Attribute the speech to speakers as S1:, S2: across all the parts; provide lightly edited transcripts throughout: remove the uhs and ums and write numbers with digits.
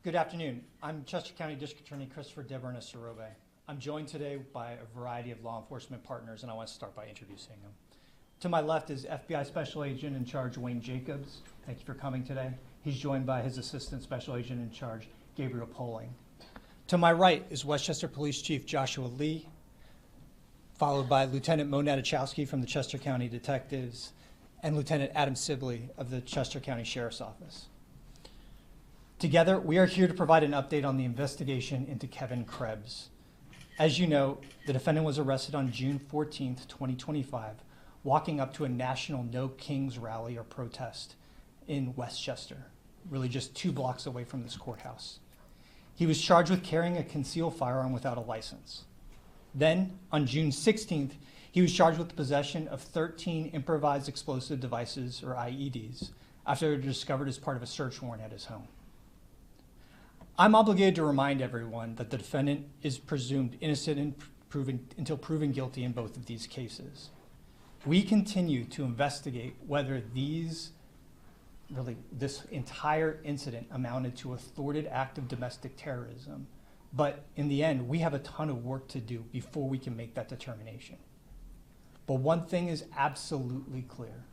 S1: Good afternoon. I'm Chester County District Attorney Christopher Deberna-Sarobe. I'm joined today by a variety of law enforcement partners, and I want to start by introducing them. To my left is FBI Special Agent in Charge Wayne Jacobs. Thank you for coming today. He's joined by his Assistant Special Agent in Charge Gabriel Poling. To my right is Westchester Police Chief Joshua Lee, followed by Lieutenant Mo Natachowski from the Chester County Detectives and Lieutenant Adam Sibley of the Chester County Sheriff's Office. Together, we are here to provide an update on the investigation into Kevin Krebs. As you know, the defendant was arrested on June 14th, 2025, walking up to a national No Kings rally or protest in Westchester, really just 2 blocks away from this courthouse. He was charged with carrying a concealed firearm without a license. Then, on June 16th, he was charged with the possession of 13 improvised explosive devices, or IEDs, after they were discovered as part of a search warrant at his home. I'm obligated to remind everyone that the defendant is presumed innocent until proven guilty in both of these cases. We continue to investigate whether this entire incident amounted to a thwarted act of domestic terrorism. But in the end, we have a ton of work to do before we can make that determination. But one thing is absolutely clear.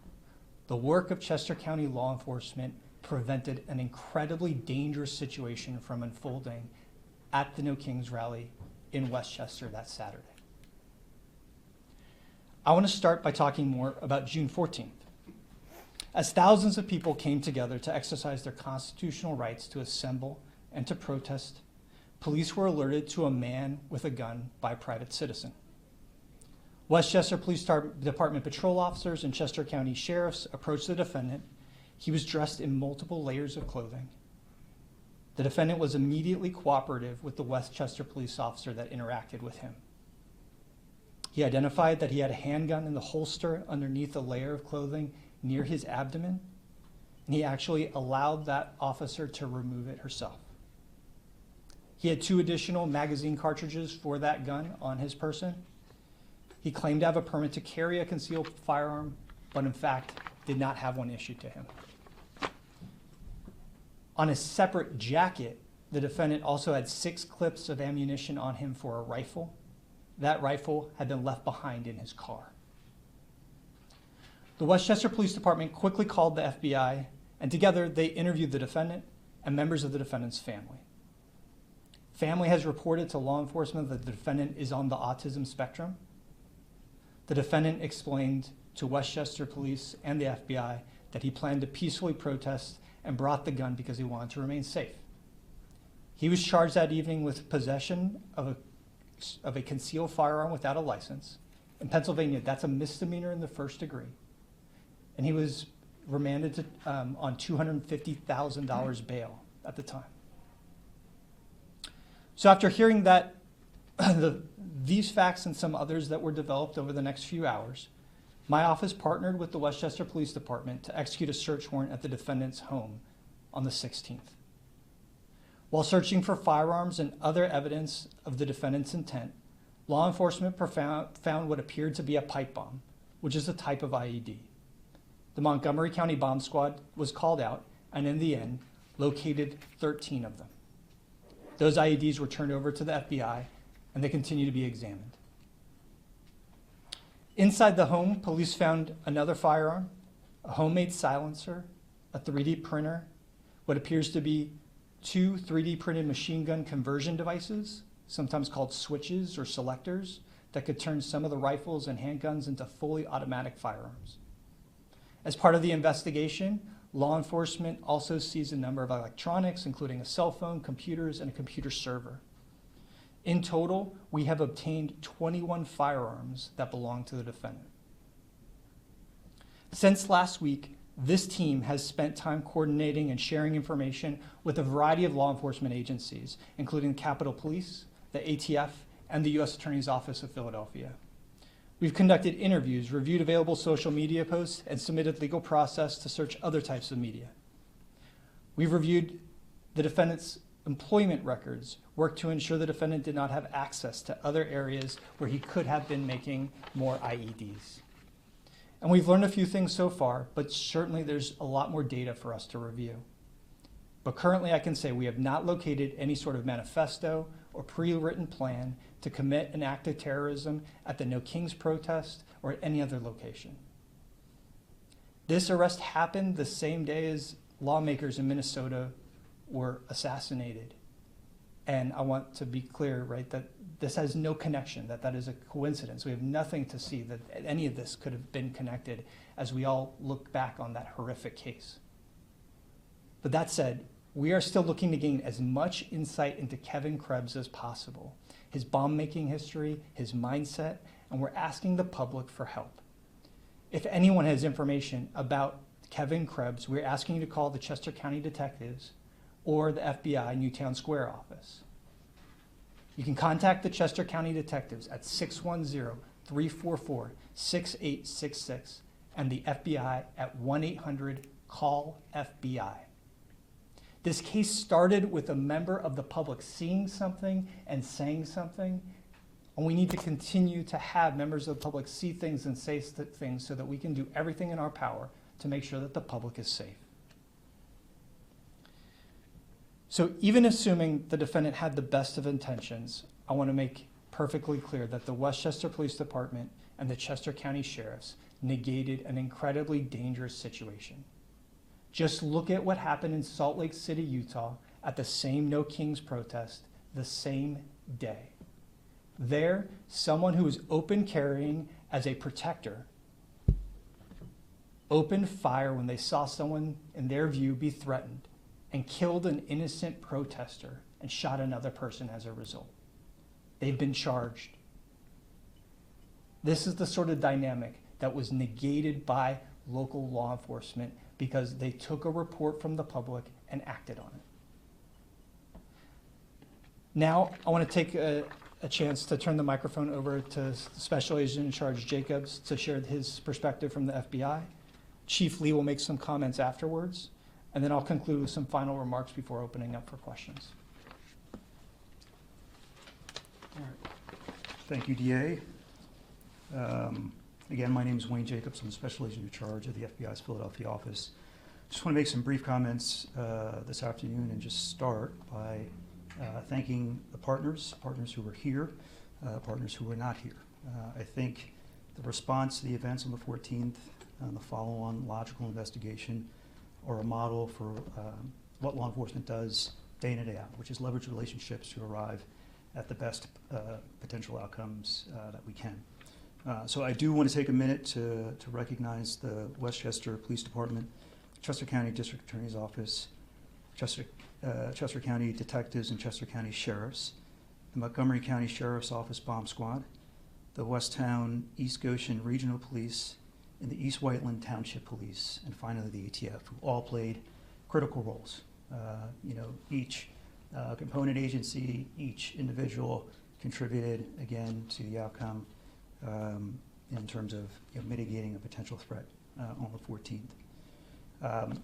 S1: The work of Chester County law enforcement prevented an incredibly dangerous situation from unfolding at the No Kings rally in Westchester that Saturday. I want to start by talking more about June 14th. As thousands of people came together to exercise their constitutional rights to assemble and to protest, police were alerted to a man with a gun by a private citizen. Westchester Police Department patrol officers and Chester County sheriffs approached the defendant. He was dressed in multiple layers of clothing. The defendant was immediately cooperative with the Westchester police officer that interacted with him. He identified that he had a handgun in the holster underneath a layer of clothing near his abdomen, and he actually allowed that officer to remove it herself. He had 2 additional magazine cartridges for that gun on his person. He claimed to have a permit to carry a concealed firearm, but in fact did not have one issued to him. On a separate jacket, the defendant also had 6 clips of ammunition on him for a rifle. That rifle had been left behind in his car. The Westchester Police Department quickly called the FBI, and together they interviewed the defendant and members of the defendant's family. Family has reported to law enforcement that the defendant is on the autism spectrum. The defendant explained to Westchester Police and the FBI that he planned to peacefully protest and brought the gun because he wanted to remain safe. He was charged that evening with possession of a concealed firearm without a license. In Pennsylvania, that's a misdemeanor in the first degree. And he was remanded on $250,000 bail at the time. So after hearing that, these facts and some others that were developed over the next few hours, my office partnered with the Westchester Police Department to execute a search warrant at the defendant's home on the 16th. While searching for firearms and other evidence of the defendant's intent, law enforcement found what appeared to be a pipe bomb, which is a type of IED. The Montgomery County Bomb Squad was called out and in the end located 13 of them. Those IEDs were turned over to the FBI and they continue to be examined. Inside the home, police found another firearm, a homemade silencer, a 3D printer, what appears to be 2 3D printed machine gun conversion devices, sometimes called switches or selectors, that could turn some of the rifles and handguns into fully automatic firearms. As part of the investigation, law enforcement also seized a number of electronics, including a cell phone, computers, and a computer server. In total, we have obtained 21 firearms that belong to the defendant. Since last week, this team has spent time coordinating and sharing information with a variety of law enforcement agencies, including Capitol Police, the ATF, and the U.S. Attorney's Office of Philadelphia. We've conducted interviews, reviewed available social media posts, and submitted legal process to search other types of media. We've reviewed the defendant's employment records, worked to ensure the defendant did not have access to other areas where he could have been making more IEDs. And we've learned a few things so far, but certainly there's a lot more data for us to review. But currently I can say we have not located any sort of manifesto or pre-written plan to commit an act of terrorism at the No Kings protest or at any other location. This arrest happened the same day as lawmakers in Minnesota were assassinated. And I want to be clear, right, that this has no connection, that is a coincidence. We have nothing to see that any of this could have been connected as we all look back on that horrific case. But that said, we are still looking to gain as much insight into Kevin Krebs as possible, his bomb-making history, his mindset, and we're asking the public for help. If anyone has information about Kevin Krebs, we're asking you to call the Chester County Detectives or the FBI Newtown Square office. You can contact the Chester County Detectives at 610-344-6866 and the FBI at 1-800-CALL-FBI. This case started with a member of the public seeing something and saying something, and we need to continue to have members of the public see things and say things so that we can do everything in our power to make sure that the public is safe. So even assuming the defendant had the best of intentions, I want to make perfectly clear that the Westchester Police Department and the Chester County Sheriffs negated an incredibly dangerous situation. Just look at what happened in Salt Lake City, Utah at the same No Kings protest the same day. There, someone who was open carrying as a protector opened fire when they saw someone, in their view, be threatened and killed an innocent protester and shot another person as a result. They've been charged. This is the sort of dynamic that was negated by local law enforcement because they took a report from the public and acted on it. Now, I want to take a chance to turn the microphone over to Special Agent in Charge Jacobs to share his perspective from the FBI. Chief Lee will make some comments afterwards, and then I'll conclude with some final remarks before opening up for questions.
S2: All right. Thank you, DA. Again, my name is Wayne Jacobs. I'm the Special Agent in Charge of the FBI's Philadelphia office. Just want to make some brief comments this afternoon and just start by thanking the partners who were here, partners who were not here. I think the response to the events on the 14th and the follow-on logical investigation are a model for what law enforcement does day in and day out, which is leverage relationships to arrive at the best potential outcomes that we can. So I do want to take a minute to recognize the Westchester Police Department, Chester County District Attorney's Office, Chester County Detectives and Chester County Sheriffs, the Montgomery County Sheriff's Office Bomb Squad, the Westtown East Goshen Regional Police, and the East Whiteland Township Police, and finally the ATF, who all played critical roles. Each component agency, each individual contributed again to the outcome in terms of mitigating a potential threat on the 14th.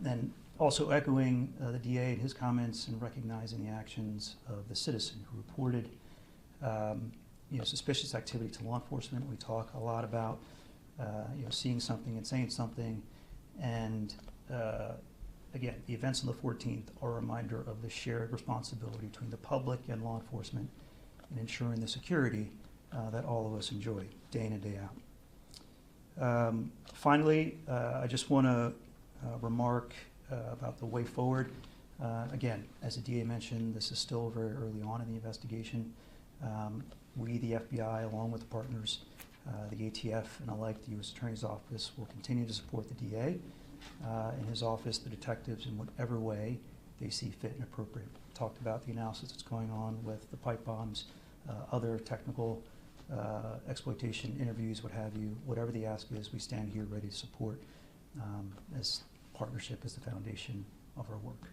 S2: And also echoing the DA and his comments and recognizing the actions of the citizen who reported suspicious activity to law enforcement. We talk a lot about seeing something and saying something, and again, the events on the 14th are a reminder of the shared responsibility between the public and law enforcement in ensuring the security that all of us enjoy day in and day out. Finally, I just want to remark about the way forward. Again, as the DA mentioned, this is still very early on in the investigation. We, the FBI, along with the partners, the ATF, and alike the U.S. Attorney's Office, will continue to support the DA in his office, the detectives, in whatever way they see fit and appropriate. Talked about the analysis that's going on with the pipe bombs, other technical exploitation interviews, what have you. Whatever the ask is, we stand here ready to support, as partnership is the foundation of our work.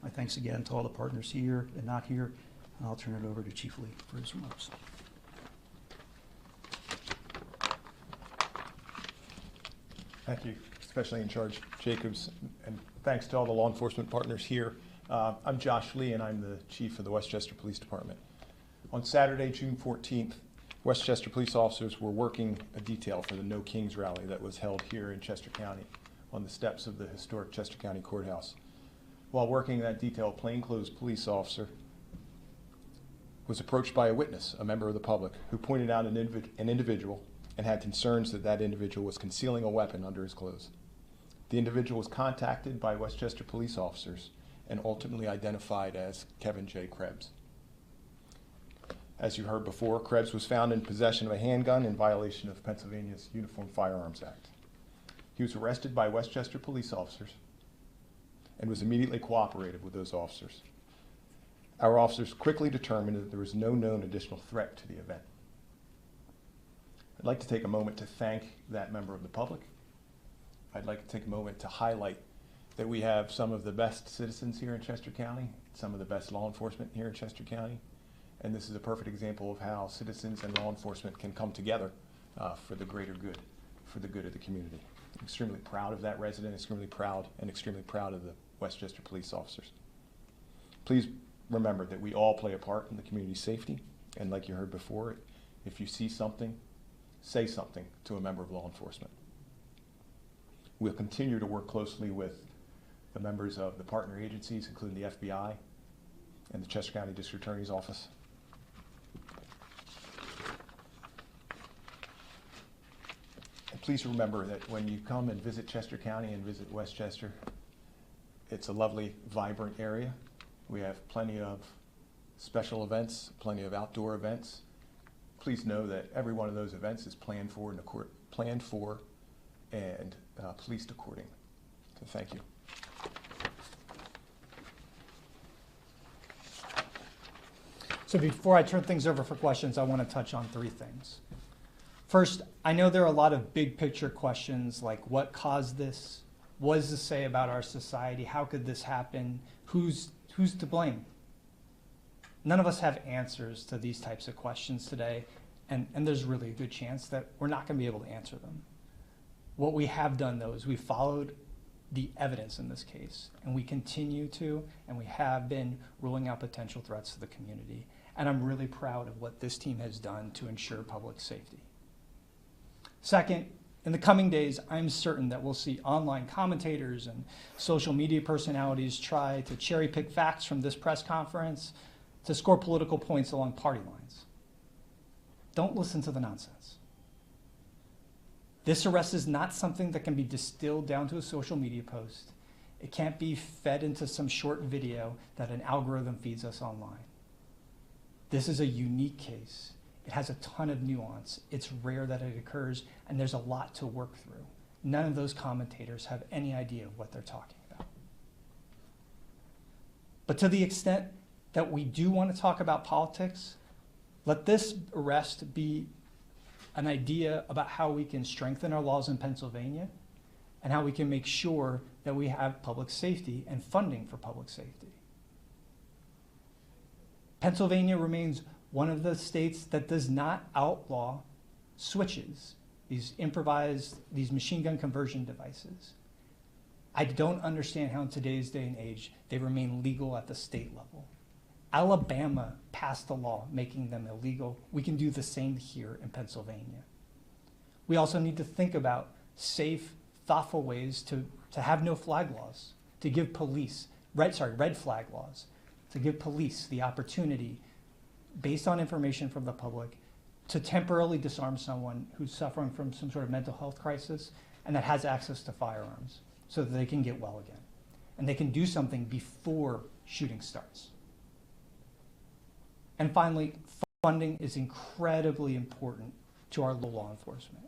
S2: My thanks again to all the partners here and not here. I'll turn it over to Chief Lee for his remarks.
S3: Thank you, Special Agent in Charge Jacobs, and thanks to all the law enforcement partners here. I'm Josh Lee, and I'm the Chief of the Westchester Police Department. On Saturday, June 14th, Westchester police officers were working a detail for the No Kings rally that was held here in Chester County on the steps of the historic Chester County Courthouse. while working that detail, a plainclothes police officer was approached by a witness, a member of the public, who pointed out an individual and had concerns that that individual was concealing a weapon under his clothes. The individual was contacted by Westchester police officers and ultimately identified as Kevin J. Krebs. As you heard before, Krebs was found in possession of a handgun in violation of Pennsylvania's Uniform Firearms Act. He was arrested by Westchester police officers and was immediately cooperative with those officers. Our officers quickly determined that there was no known additional threat to the event. I'd like to take a moment to thank that member of the public. I'd like to take a moment to highlight that we have some of the best citizens here in Chester County, some of the best law enforcement here in Chester County, and this is a perfect example of how citizens and law enforcement can come together for the greater good, for the good of the community. I'm extremely proud of that resident, extremely proud of the Westchester police officers. Please remember that we all play a part in the community's safety, and like you heard before, if you see something, say something to a member of law enforcement. We'll continue to work closely with the members of the partner agencies, including the FBI and the Chester County District Attorney's Office. And please remember that when you come and visit Chester County and visit Westchester, it's a lovely, vibrant area. We have plenty of special events, plenty of outdoor events. Please know that every one of those events is planned for and policed accordingly. So thank you.
S1: So before I turn things over for questions, I want to touch on three things. First, I know there are a lot of big picture questions like what caused this? What does this say about our society? How could this happen? Who's to blame? None of us have answers to these types of questions today, and there's really a good chance that we're not going to be able to answer them. What we have done, though, is we followed the evidence in this case, and we continue to, and we have been ruling out potential threats to the community. And I'm really proud of what this team has done to ensure public safety. Second, in the coming days, I'm certain that we'll see online commentators and social media personalities try to cherry pick facts from this press conference to score political points along party lines. Don't listen to the nonsense. This arrest is not something that can be distilled down to a social media post. It can't be fed into some short video that an algorithm feeds us online. This is a unique case. It has a ton of nuance. It's rare that it occurs, and there's a lot to work through. None of those commentators have any idea what they're talking about. But to the extent that we do want to talk about politics, let this arrest be an idea about how we can strengthen our laws in Pennsylvania and how we can make sure that we have public safety and funding for public safety. Pennsylvania remains one of the states that does not outlaw switches, these machine gun conversion devices. I don't understand how in today's day and age they remain legal at the state level. Alabama passed a law making them illegal. We can do the same here in Pennsylvania. We also need to think about safe, thoughtful ways to have no flag laws, to give police, red flag laws, to give police the opportunity, based on information from the public, to temporarily disarm someone who's suffering from some sort of mental health crisis and that has access to firearms so that they can get well again. And they can do something before shooting starts. And finally, funding is incredibly important to our law enforcement.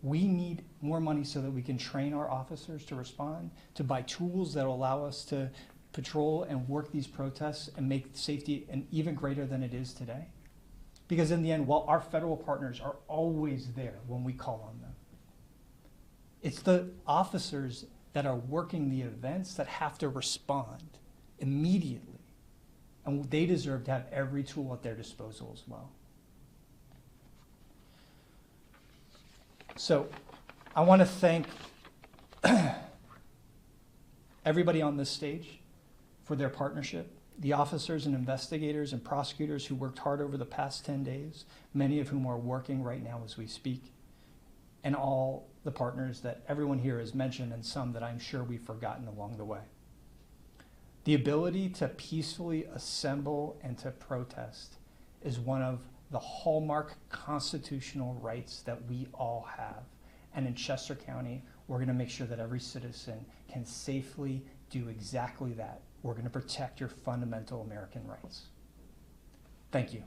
S1: We need more money so that we can train our officers to respond, to buy tools that will allow us to patrol and work these protests and make safety even greater than it is today. Because in the end, while our federal partners are always there when we call on them, it's the officers that are working the events that have to respond immediately. And they deserve to have every tool at their disposal as well. So I want to thank everybody on this stage for their partnership, the officers and investigators and prosecutors who worked hard over the past 10 days, many of whom are working right now as we speak, and all the partners that everyone here has mentioned and some that I'm sure we've forgotten along the way. The ability to peacefully assemble and to protest is one of the hallmark constitutional rights that we all have. And in Chester County, we're going to make sure that every citizen can safely do exactly that. We're going to protect your fundamental American rights. Thank you.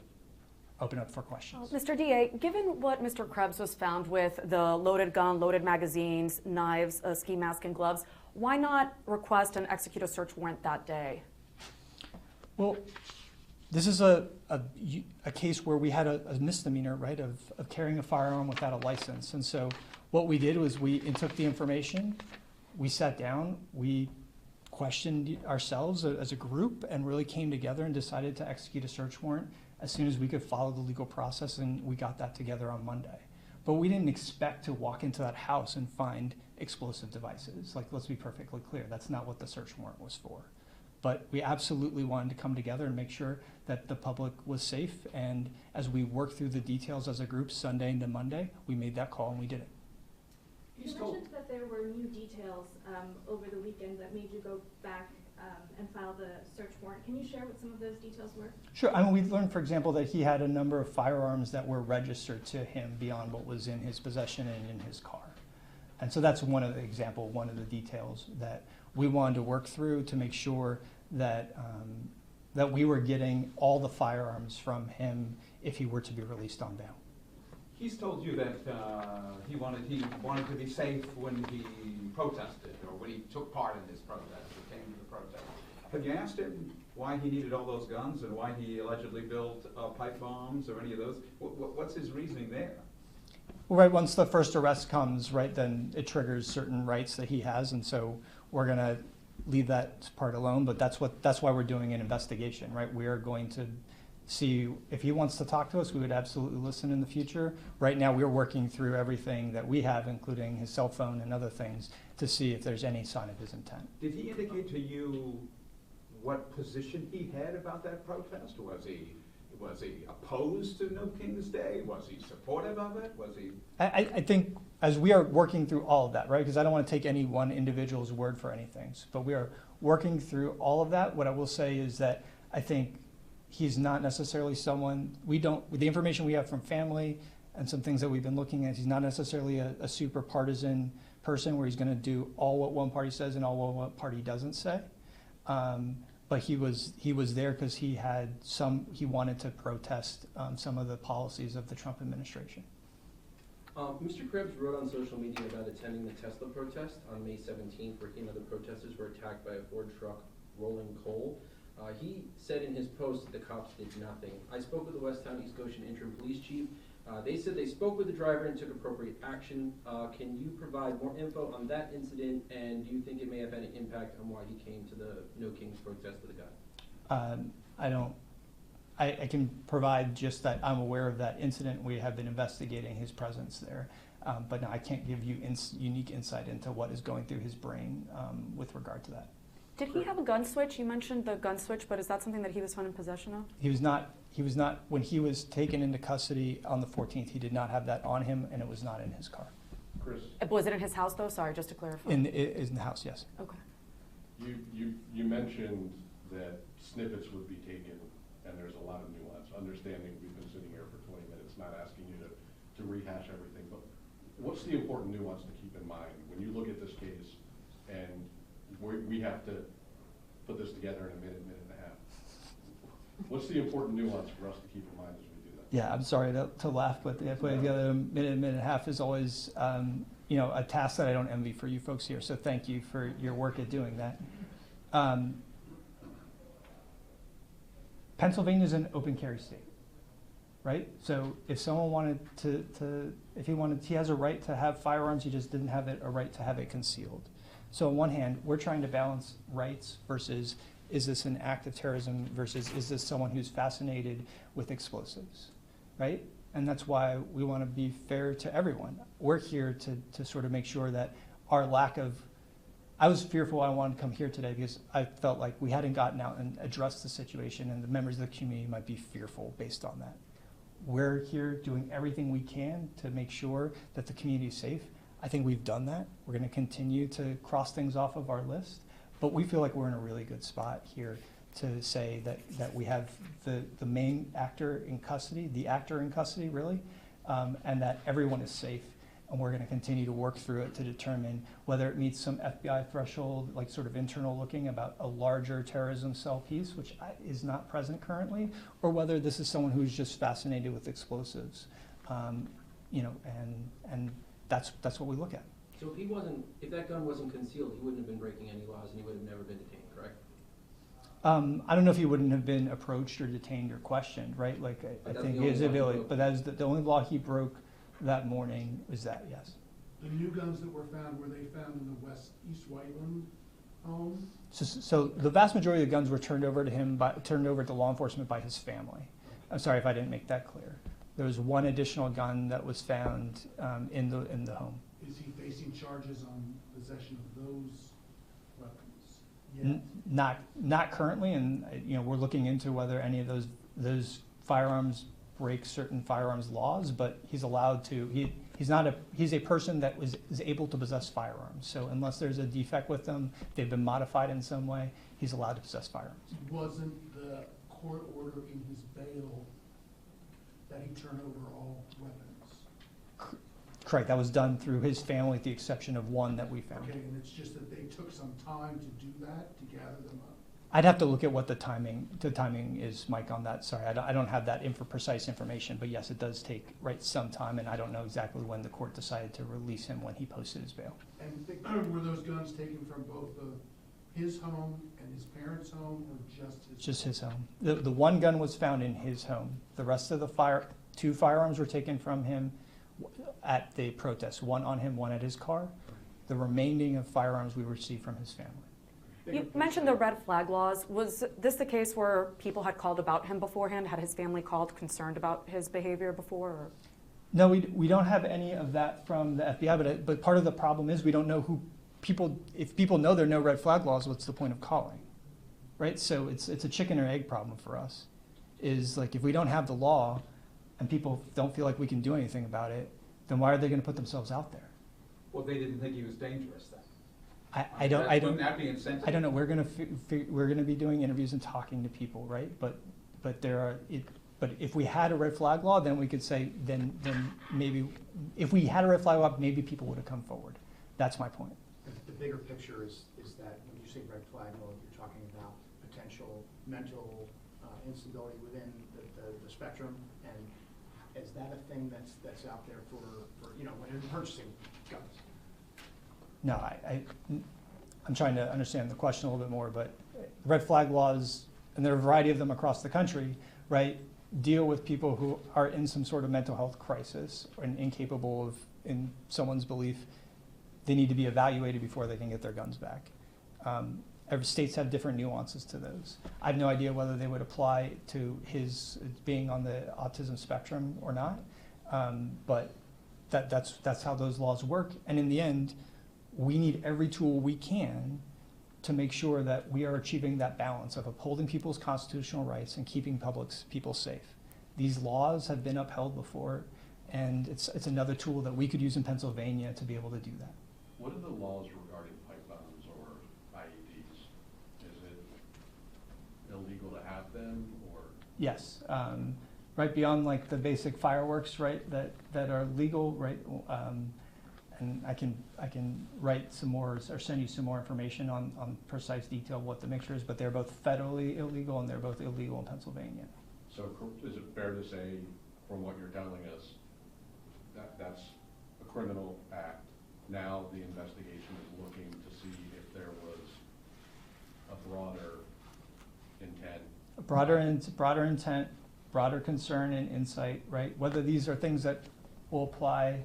S1: Open up for questions.
S4: Mr. DA, given what Mr. Krebs was found with, the loaded gun, loaded magazines, knives, a ski mask, and gloves, why not request and execute a search warrant that day?
S1: Well, this is a case where we had a misdemeanor, right, of carrying a firearm without a license. And so what we did was we took the information, we sat down, we questioned ourselves as a group and really came together and decided to execute a search warrant as soon as we could follow the legal process, and we got that together on Monday. But we didn't expect to walk into that house and find explosive devices. Like, let's be perfectly clear, that's not what the search warrant was for. But we absolutely wanted to come together and make sure that the public was safe, and as we worked through the details as a group Sunday into Monday, we made that call and we did it.
S5: You mentioned that there were new details over the weekend that made you go back and file the search warrant. Can you share what some of those details were?
S1: Sure. I mean, we learned, for example, that he had a number of firearms that were registered to him beyond what was in his possession and in his car. And so that's one of the details that we wanted to work through to make sure that that we were getting all the firearms from him if he were to be released on bail.
S6: He's told you that he wanted to be safe when he protested, or when he took part in this protest, or came to the protest. Have you asked him why he needed all those guns and why he allegedly built pipe bombs or any of those? What's his reasoning there?
S1: Well, right, once the first arrest comes, right, then it triggers certain rights that he has, and so we're going to leave that part alone. But that's why we're doing an investigation, right? We are going to see if he wants to talk to us. We would absolutely listen in the future. Right now, we're working through everything that we have, including his cell phone and other things, to see if there's any sign of his intent.
S6: Did he indicate to you what position he had about that protest? Was he opposed to No King's Day? Was he supportive of it? Was he?
S1: I think as we are working through all of that, right, because I don't want to take any one individual's word for anything, but we are working through all of that. What I will say is that I think he's not necessarily someone, with the information we have from family and some things that we've been looking at, he's not necessarily a super partisan person where he's going to do all what one party says and all what one party doesn't say. But he was there because he wanted to protest some of the policies of the Trump administration.
S7: Mr. Krebs wrote on social media about attending the Tesla protest on May 17th, where he and other protesters were attacked by a Ford truck rolling coal. He said in his post that the cops did nothing. I spoke with the Westtown East Goshen interim police chief. They said they spoke with the driver and took appropriate action. Can you provide more info on that incident, and do you think it may have had an impact on why he came to the No Kings protest with a gun?
S1: I can provide just that I'm aware of that incident. We have been investigating his presence there. But no, I can't give you unique insight into what is going through his brain with regard to that.
S4: Did he have a gun switch? You mentioned the gun switch, but is that something that he was found in possession of?
S1: He was not, when he was taken into custody on the 14th, he did not have that on him, and it was not in his car.
S6: Chris?
S4: Was it in his house, though? Sorry, just to clarify.
S1: It is in the house, yes.
S4: Okay.
S8: You mentioned that snippets would be taken, and there's a lot of nuance. Understanding we've been sitting here for 20 minutes, not asking you to rehash everything, but what's the important nuance to keep in mind when you look at this case and we have to put this together in a minute and a half? What's the important nuance for us to keep in mind as we do that?
S1: Yeah, I'm sorry to laugh, but the other minute and a half is always a task that I don't envy for you folks here. So thank you for your work at doing that. Pennsylvania is an open carry state, right? So if someone wanted he has a right to have firearms, he just didn't have a right to have it concealed. So on one hand, we're trying to balance rights versus is this an act of terrorism versus is this someone who's fascinated with explosives, right? And that's why we want to be fair to everyone. We're here to sort of make sure that our lack of, I was fearful I wanted to come here today because I felt like we hadn't gotten out and addressed the situation and the members of the community might be fearful based on that. We're here doing everything we can to make sure that the community is safe. I think we've done that. We're going to continue to cross things off of our list, But we feel like we're in a really good spot here to say that we have the main actor in custody, the actor in custody, really, and that everyone is safe. And we're going to continue to work through it to determine whether it meets some FBI threshold, like sort of internal looking about a larger terrorism cell piece, which is not present currently, or whether this is someone who's just fascinated with explosives, you know, and that's what we look at.
S7: So if that gun wasn't concealed, he wouldn't have been breaking any laws and he would have never been detained, correct?
S1: I don't know if he wouldn't have been approached or detained or questioned, right? Like I
S7: that's
S1: think
S7: the only
S1: his
S7: law he
S1: ability,
S7: broke.
S1: but that is the only law he broke that morning was that, yes.
S9: The new guns that were found, were they found in the East Whiteland home?
S1: So the vast majority of the guns were turned over to law enforcement by his family. I'm sorry if I didn't make that clear. There was one additional gun that was found in the home.
S9: Is he facing charges on possession of those weapons?
S1: Not currently, and you know we're looking into whether any of those firearms break certain firearms laws, but he's allowed to. He's a person that is able to possess firearms. So unless there's a defect with them, they've been modified in some way, he's allowed to possess firearms.
S9: Wasn't the court order in his bail that he turn over all weapons?
S1: Correct. That was done through his family, with the exception of one that we found.
S9: Okay, and it's just that they took some time to do that, to gather them up?
S1: I'd have to look at what the timing is, Mike, on that. Sorry, I don't have that precise information, but yes, it does take some time, and I don't know exactly when the court decided to release him when he posted his bail.
S9: And were those guns taken from both his home and his parents' home, or just his?
S1: Just his home. The one gun was found in his home. The rest of the two firearms were taken from him at the protest. One on him, one at his car. The remaining of firearms we received from his family.
S4: You mentioned the red flag laws. Was this the case where people had called about him beforehand? Had his family called concerned about his behavior before? Or?
S1: No, we don't have any of that from the FBI, but part of the problem is we don't know who people, if people know there are no red flag laws, what's the point of calling, right? So it's a chicken or egg problem for us, is like if we don't have the law and people don't feel like we can do anything about it, then why are they going to put themselves out there?
S6: Well, they didn't think he was dangerous then.
S1: I don't
S6: Wouldn't that be insensitive?
S1: I don't know. We're gonna be doing interviews and talking to people, right? But if we had a red flag law, then we could say then maybe if we had a red flag law, maybe people would have come forward. That's my point.
S10: The bigger picture is that when you say red flag law, you're talking about potential mental instability within the spectrum, and is that a thing that's out there for when you're purchasing guns?
S1: No, I'm trying to understand the question a little bit more, but red flag laws, and there are a variety of them across the country, right, deal with people who are in some sort of mental health crisis and incapable of, in someone's belief, they need to be evaluated before they can get their guns back. Every states have different nuances to those. I have no idea whether they would apply to his being on the autism spectrum or not, but that's how those laws work. And in the end, we need every tool we can to make sure that we are achieving that balance of upholding people's constitutional rights and keeping people safe. These laws have been upheld before, and it's another tool that we could use in Pennsylvania to be able to do that.
S8: What are the laws regarding pipe bombs or IEDs? Is it illegal to have them, or?
S1: Yes, right beyond like the basic fireworks, right, that are legal, right, and I can write some more or send you some more information on precise detail of what the mixture is, but they're both federally illegal and they're both illegal in Pennsylvania.
S8: So is it fair to say, from what you're telling us, that that's a criminal act? Now the investigation is looking to see if there was a broader intent.
S1: Broader intent, broader concern and insight, right? Whether these are things that will apply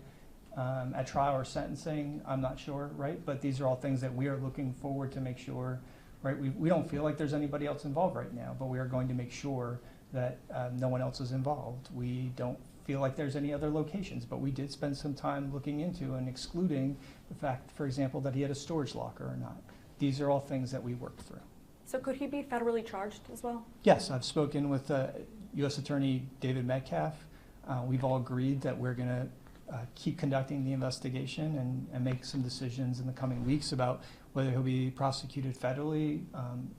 S1: at trial or sentencing, I'm not sure, right? But these are all things that we are looking forward to make sure, right? We don't feel like there's anybody else involved right now, but we are going to make sure that no one else is involved. We don't feel like there's any other locations, but we did spend some time looking into and excluding the fact, for example, that he had a storage locker or not. These are all things that we worked through.
S4: So could he be federally charged as well?
S1: Yes, I've spoken with U.S. Attorney David Metcalf. We've all agreed that we're going to keep conducting the investigation and make some decisions in the coming weeks about whether he'll be prosecuted federally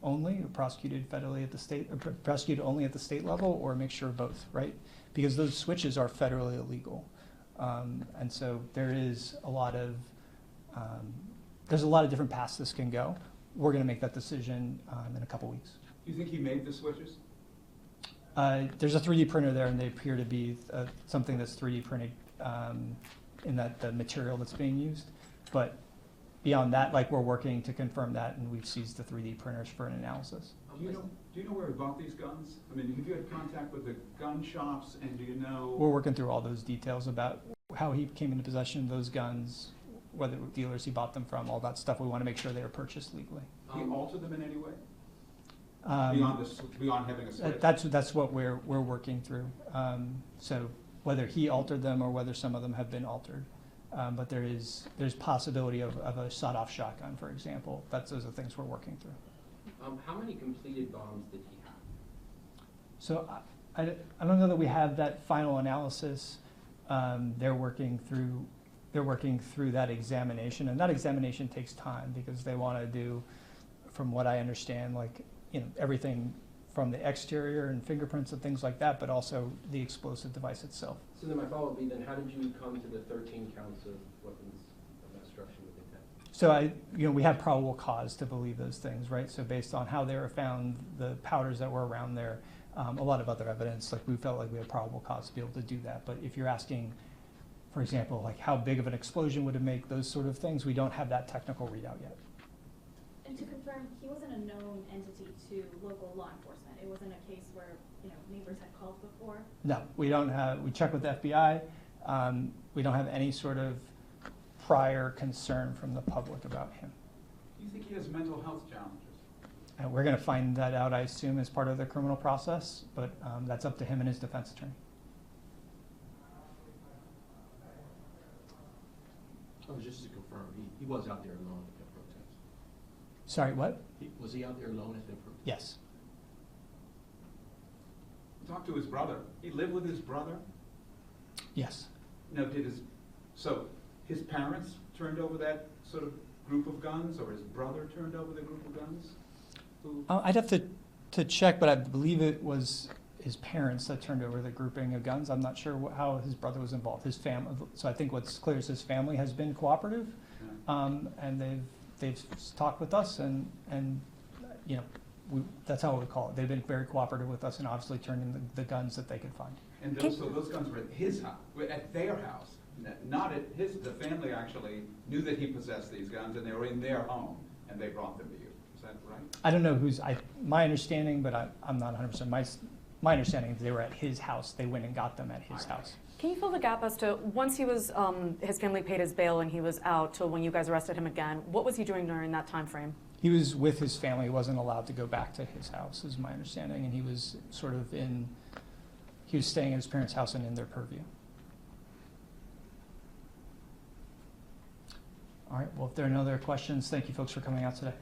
S1: only, or prosecuted federally at the state, or prosecuted only at the state level, or a mixture of both, right? Because those switches are federally illegal. And so there is a lot of, there's a lot of different paths this can go. We're going to make that decision in a couple weeks.
S6: Do you think he made the switches?
S1: There's a 3D printer there, and they appear to be something that's 3D printed in the material that's being used. But beyond that, like, we're working to confirm that, and we've seized the 3D printers for an analysis.
S6: Do you know where he bought these guns? I mean, have you had contact with the gun shops, and do you know?
S1: We're working through all those details about how he came into possession of those guns, whether dealers he bought them from, all that stuff. We want to make sure they were purchased legally.
S6: He altered them in any way? Beyond having a switch?
S1: That's what we're working through. So whether he altered them or whether some of them have been altered. But there's possibility of a sawed-off shotgun, for example. Those are things we're working through.
S7: How many completed bombs did he have?
S1: So I don't know that we have that final analysis. They're working through that examination, and that examination takes time because they want to do, from what I understand, like, everything from the exterior and fingerprints and things like that, but also the explosive device itself.
S7: So then my follow-up would be, then how did you come to the 13 counts of weapons of mass destruction with intent?
S1: So we have probable cause to believe those things, right? So based on how they were found, the powders that were around there, a lot of other evidence, like, we felt like we had probable cause to be able to do that. But if you're asking, for example, like, how big of an explosion would it make, those sort of things, we don't have that technical readout yet.
S5: And to confirm, he wasn't a known entity to local law enforcement. It wasn't a case where, neighbors had called before?
S1: No, we don't have, we checked with the FBI. We don't have any sort of prior concern from the public about him.
S6: Do you think he has mental health challenges?
S1: And we're going to find that out, I assume, as part of the criminal process, but that's up to him and his defense attorney.
S11: Oh, just to confirm, he was out there alone at that protest.
S1: Sorry, what?
S11: Was he out there alone at that protest?
S1: Yes.
S6: Talk to his brother. He lived with his brother?
S1: Yes.
S6: Now, so his parents turned over that sort of group of guns, or his brother turned over the group of guns?
S1: I'd have to check, but I believe it was his parents that turned over the grouping of guns. I'm not sure how his brother was involved. His family. So I think what's clear is his family has been cooperative, and they've talked with us, and that's how we call it. They've been very cooperative with us, and obviously turned in the guns that they could find.
S6: And those guns were at his house, at their house, not at his. The family actually knew that he possessed these guns, and they were in their home, and they brought them to you. Is that right?
S1: I don't know my understanding, but I'm not 100%. My understanding is they were at his house. They went and got them at his house.
S4: Can you fill the gap as to, once he was, his family paid his bail and he was out till when you guys arrested him again, what was he doing during that time frame?
S1: He was with his family. He wasn't allowed to go back to his house, is my understanding, and he was sort of he was staying at his parents' house and in their purview. All right, well, if there are no other questions, thank you folks for coming out today.